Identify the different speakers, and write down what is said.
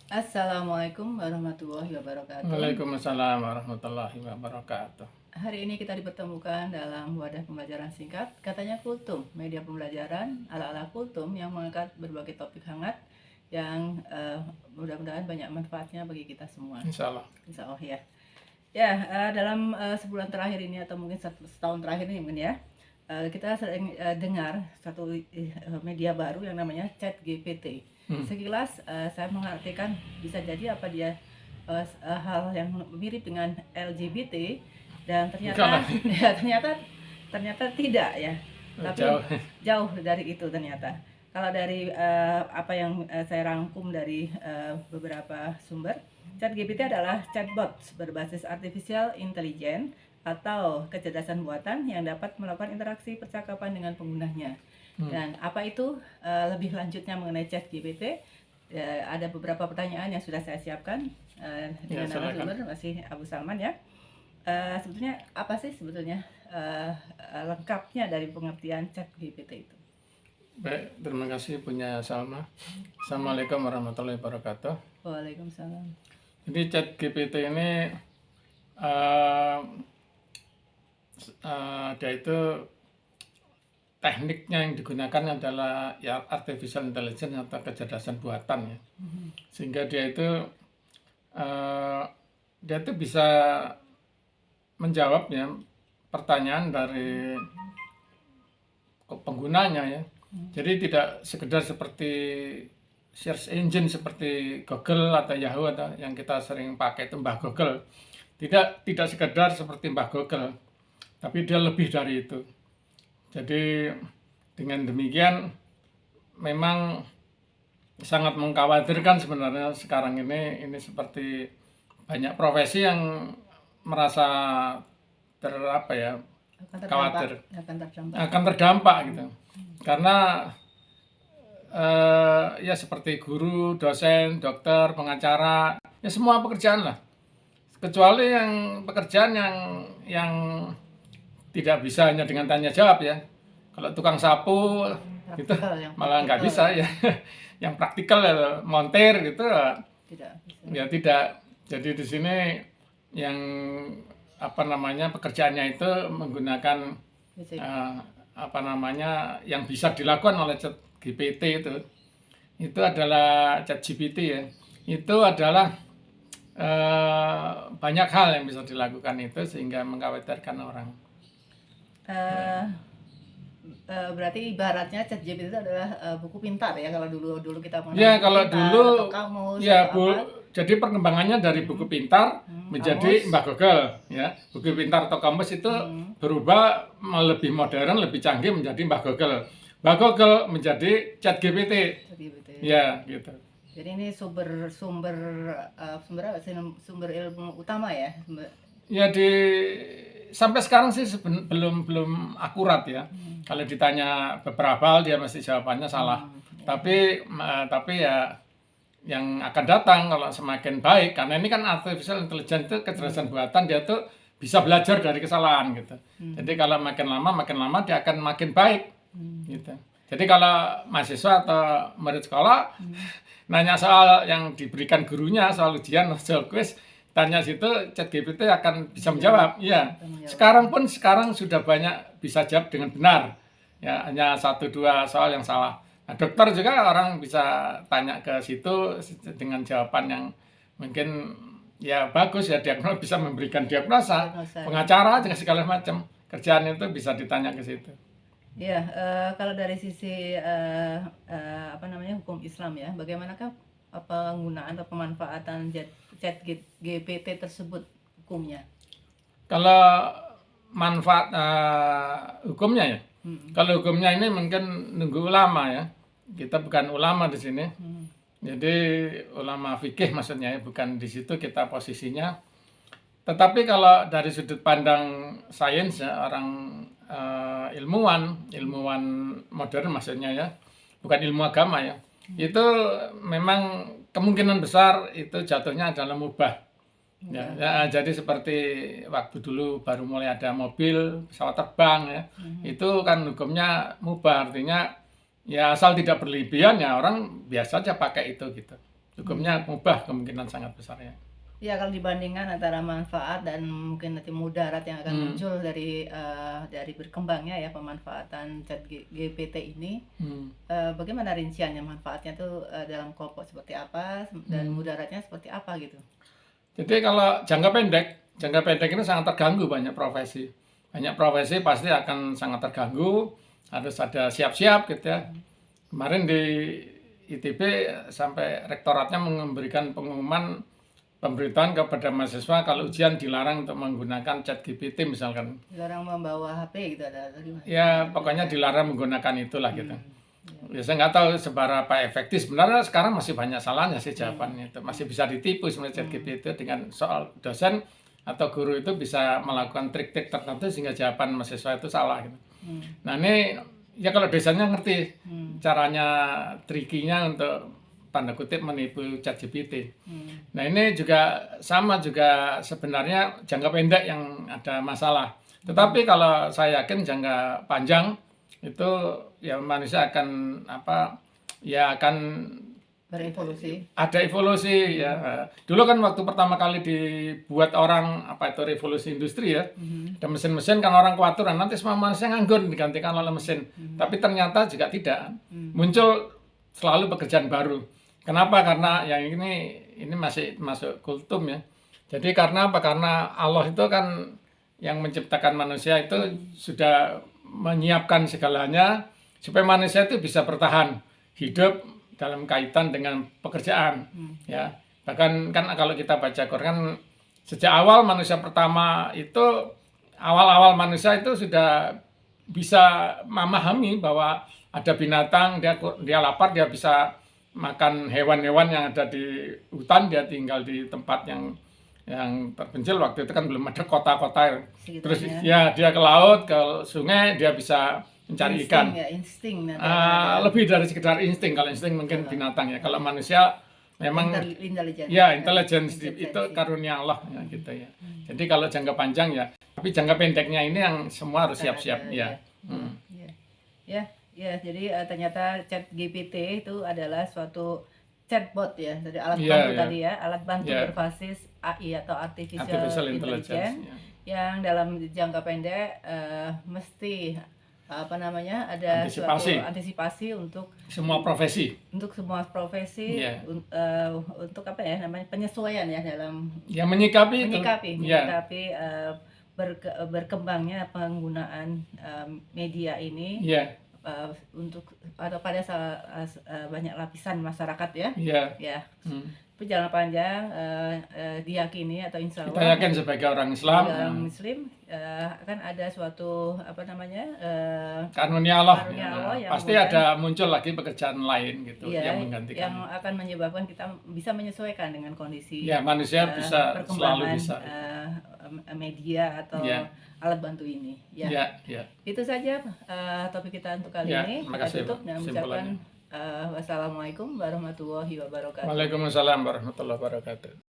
Speaker 1: Assalamualaikum warahmatullahi wabarakatuh.
Speaker 2: Waalaikumsalam warahmatullahi wabarakatuh.
Speaker 1: Hari ini kita dipertemukan dalam wadah pembelajaran singkat, katanya Kultum, media pembelajaran ala-ala Kultum yang mengangkat berbagai topik hangat yang mudah-mudahan banyak manfaatnya bagi kita semua.
Speaker 2: Insya Allah.
Speaker 1: Insya Allah ya. Ya, dalam sebulan terakhir ini atau mungkin setahun terakhir ini mungkin ya, kita sering dengar satu media baru yang namanya ChatGPT. Sekilas saya mengartikan bisa jadi apa dia hal yang mirip dengan LGBT dan ternyata ya, ternyata tidak ya. Tapi jauh dari itu ternyata. Kalau dari apa yang saya rangkum dari beberapa sumber, ChatGPT adalah chatbot berbasis artificial intelligence atau kecerdasan buatan yang dapat melakukan interaksi percakapan dengan penggunanya. Dan apa itu lebih lanjutnya mengenai ChatGPT? Ada beberapa pertanyaan yang sudah saya siapkan dengan narasumber masih Abu Salman ya. Sebetulnya apa sih sebetulnya lengkapnya dari pengertian ChatGPT itu?
Speaker 2: Baik, terima kasih punya Salma. Assalamualaikum warahmatullahi wabarakatuh.
Speaker 1: Waalaikumsalam.
Speaker 2: Jadi ChatGPT ini dia itu tekniknya yang digunakan adalah ya artificial intelligence atau kecerdasan buatan ya. Sehingga dia itu bisa menjawabnya pertanyaan dari penggunanya ya. Jadi tidak sekedar seperti search engine seperti Google atau Yahoo atau yang kita sering pakai itu Mbah Google. Tidak sekedar seperti Mbah Google, tapi dia lebih dari itu. Jadi dengan demikian memang sangat mengkhawatirkan sebenarnya sekarang ini seperti banyak profesi yang merasa khawatir akan terdampak gitu. Karena ya seperti guru, dosen, dokter, pengacara, ya semua pekerjaan lah. Kecuali yang pekerjaan yang tidak bisa hanya dengan tanya jawab ya. Kalau tukang sapu itu malah nggak bisa ya. Yang praktikal ya montir gitu tidak bisa. Ya tidak. Jadi di sini yang pekerjaannya itu menggunakan yang bisa dilakukan oleh ChatGPT itu adalah ChatGPT ya. Itu adalah banyak hal yang bisa dilakukan itu sehingga mengkhawatirkan orang.
Speaker 1: Berarti ibaratnya ChatGPT itu adalah buku pintar ya kalau dulu kita
Speaker 2: mengenal. Ya kalau dulu kamus, ya jadi perkembangannya dari buku pintar menjadi Mbah Google ya. Buku pintar atau kamus itu berubah lebih modern, lebih canggih menjadi Mbah Google. Mbah Google menjadi ChatGPT. Ya gitu.
Speaker 1: Jadi ini sumber ilmu utama ya.
Speaker 2: Ya sampai sekarang sih belum akurat ya. Kalau ditanya beberapa hal dia masih jawabannya salah. Tapi ya yang akan datang kalau semakin baik, karena ini kan artificial intelligence itu kecerdasan buatan, dia tuh bisa belajar dari kesalahan gitu. Jadi kalau makin lama dia akan makin baik gitu. Jadi kalau mahasiswa atau murid sekolah nanya soal yang diberikan gurunya, soal ujian, soal kuis, tanya situ ChatGPT akan bisa menjawab. Iya. Sekarang sudah banyak bisa jawab dengan benar. Ya, hanya 1-2 soal yang salah. Nah, dokter juga orang bisa tanya ke situ dengan jawaban yang mungkin ya bagus ya, diagnosa bisa memberikan diagnosa. Pengacara juga segala macam kerjaan itu bisa ditanya ke situ.
Speaker 1: Ya, kalau dari sisi hukum Islam ya, bagaimanakah penggunaan atau pemanfaatan ChatGPT tersebut hukumnya?
Speaker 2: Kalau manfaat hukumnya ya, kalau hukumnya ini mungkin nunggu ulama ya. Kita bukan ulama di sini, jadi ulama fikih maksudnya ya, bukan di situ kita posisinya. Tetapi kalau dari sudut pandang sains ya, orang ilmuwan modern maksudnya ya, bukan ilmu agama ya, itu memang kemungkinan besar itu jatuhnya adalah mubah. Ya, jadi seperti waktu dulu baru mulai ada mobil, pesawat terbang ya, itu kan hukumnya mubah, artinya ya asal tidak berlebihan ya orang biasa aja pakai itu gitu. hukumnya mubah kemungkinan sangat besar ya.
Speaker 1: Ya, kalau dibandingkan antara manfaat dan mungkin nanti mudarat yang akan muncul dari berkembangnya ya pemanfaatan ChatGPT ini, bagaimana rinciannya manfaatnya tuh dalam kelompok seperti apa dan mudaratnya seperti apa gitu?
Speaker 2: Jadi kalau jangka pendek ini sangat terganggu banyak profesi. Banyak profesi pasti akan sangat terganggu, harus ada siap-siap gitu ya. Kemarin di ITB sampai rektoratnya memberikan pengumuman pemberitahuan kepada mahasiswa kalau ujian dilarang untuk menggunakan ChatGPT misalkan.
Speaker 1: Dilarang membawa HP gitu ada gimana?
Speaker 2: Ya pokoknya dilarang menggunakan itulah gitu. Ya saya nggak tahu seberapa efektif. Sebenarnya sekarang masih banyak salahnya sih jawabannya itu. Masih bisa ditipu sebenarnya ChatGPT itu dengan soal dosen atau guru itu bisa melakukan trik-trik tertentu sehingga jawaban mahasiswa itu salah gitu. Nah ini ya kalau dosennya ngerti caranya trikinya untuk tanda kutip menipu ChatGPT. Nah ini juga sama juga sebenarnya jangka pendek yang ada masalah. Tetapi kalau saya yakin jangka panjang itu ya manusia akan akan
Speaker 1: Berevolusi.
Speaker 2: ada evolusi ya. Dulu kan waktu pertama kali dibuat orang itu revolusi industri ya. Ada mesin-mesin kan orang kewaturan nanti semua manusia nganggur digantikan oleh mesin. Tapi ternyata juga tidak. Muncul selalu pekerjaan baru. Kenapa? Karena yang ini masih masuk kultum ya. Jadi karena apa? Karena Allah itu kan yang menciptakan manusia itu sudah menyiapkan segalanya supaya manusia itu bisa bertahan hidup dalam kaitan dengan pekerjaan ya. Bahkan kan kalau kita baca Quran sejak awal manusia pertama itu awal manusia itu sudah bisa memahami bahwa ada binatang dia lapar dia bisa makan hewan-hewan yang ada di hutan, dia tinggal di tempat yang terpencil. Waktu itu kan belum ada kota-kota. Terus ya dia ke laut, ke sungai, dia bisa mencari ikan.
Speaker 1: Insting.
Speaker 2: Lebih dari sekedar insting. Kalau insting mungkin binatang ya. Kalau manusia memang intelijen itu karunia Allah ya, gitu ya. Jadi kalau jangka panjang ya, tapi jangka pendeknya ini yang semua harus siap-siap ya.
Speaker 1: Ya, jadi ternyata ChatGPT itu adalah suatu chatbot ya, dari alat bantu tadi ya, alat bantu berbasis AI atau artificial intelligence yang dalam jangka pendek mesti ada suatu antisipasi untuk
Speaker 2: semua profesi.
Speaker 1: Untuk semua profesi, untuk penyesuaian ya dalam
Speaker 2: menyikapi
Speaker 1: berkembangnya penggunaan media ini. Untuk pada banyak lapisan masyarakat ya. Tapi jangka panjang diyakini atau insya Allah
Speaker 2: kita yakin sebagai orang
Speaker 1: Muslim akan ada suatu
Speaker 2: karunia Allah
Speaker 1: yang
Speaker 2: pasti ada muncul lagi pekerjaan lain gitu yang menggantikan,
Speaker 1: yang akan menyebabkan kita bisa menyesuaikan dengan kondisi
Speaker 2: manusia bisa selalu bisa
Speaker 1: media atau alat bantu ini Itu saja topik kita untuk kali ini. Kita tutup dengan mengucapkan wassalamualaikum warahmatullahi wabarakatuh.
Speaker 2: Waalaikumsalam warahmatullahi wabarakatuh.